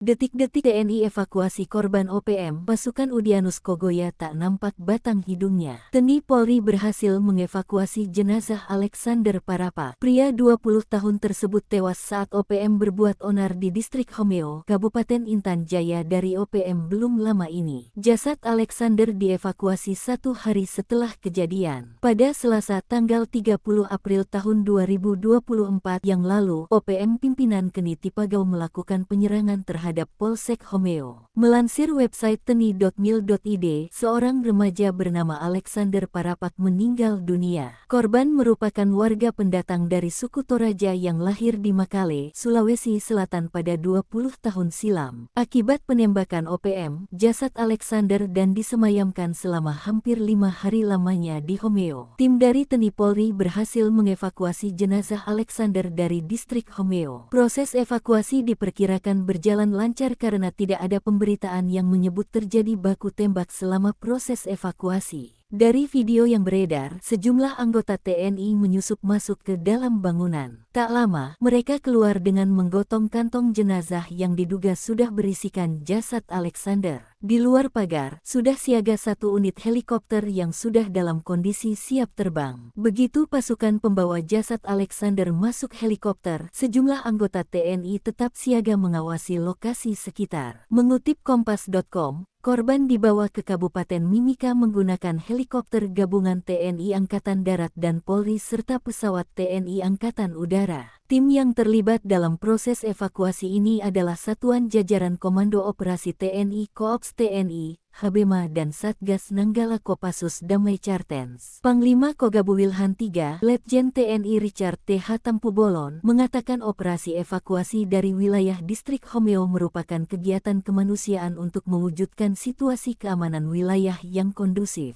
Detik-detik TNI evakuasi korban OPM, pasukan Udyanus Kogoya tak nampak batang hidungnya. TNI Polri berhasil mengevakuasi jenazah Alexander Parapat. Pria 20 tahun tersebut tewas saat OPM berbuat onar di distrik Homeo, Kabupaten Intan Jaya dari OPM belum lama ini. Jasad Alexander dievakuasi 1 hari setelah kejadian. Pada Selasa tanggal 30 April tahun 2024 yang lalu, OPM pimpinan Keni Tipagau melakukan penyerangan terhadap Polsek Homeo. Melansir website teni.mil.id, seorang remaja bernama Alexander Parapat meninggal dunia. Korban merupakan warga pendatang dari suku Toraja yang lahir di Makale, Sulawesi Selatan pada 20 tahun silam. Akibat penembakan OPM, jasad Alexander dan disemayamkan selama hampir 5 hari lamanya di Homeo. Tim dari TNI Polri berhasil mengevakuasi jenazah Alexander dari distrik Homeo. Proses evakuasi diperkirakan berjalan lancar karena tidak ada pemberitaan yang menyebut terjadi baku tembak selama proses evakuasi. Dari video yang beredar, sejumlah anggota TNI menyusup masuk ke dalam bangunan. Tak lama, mereka keluar dengan menggotong kantong jenazah yang diduga sudah berisikan jasad Alexander. Di luar pagar, sudah siaga 1 unit helikopter yang sudah dalam kondisi siap terbang. Begitu pasukan pembawa jasad Alexander masuk helikopter, sejumlah anggota TNI tetap siaga mengawasi lokasi sekitar. Mengutip Kompas.com, korban dibawa ke Kabupaten Mimika menggunakan helikopter gabungan TNI Angkatan Darat dan Polri serta pesawat TNI Angkatan Udara. Tim yang terlibat dalam proses evakuasi ini adalah Satuan Jajaran Komando Operasi TNI Koops TNI, Habema dan Satgas Nanggala Kopassus Damai Cartens. Panglima Kogabu Wilhan III, Letjen TNI Richard T.H. Tampubolon, mengatakan operasi evakuasi dari wilayah distrik Homeo merupakan kegiatan kemanusiaan untuk mewujudkan situasi keamanan wilayah yang kondusif.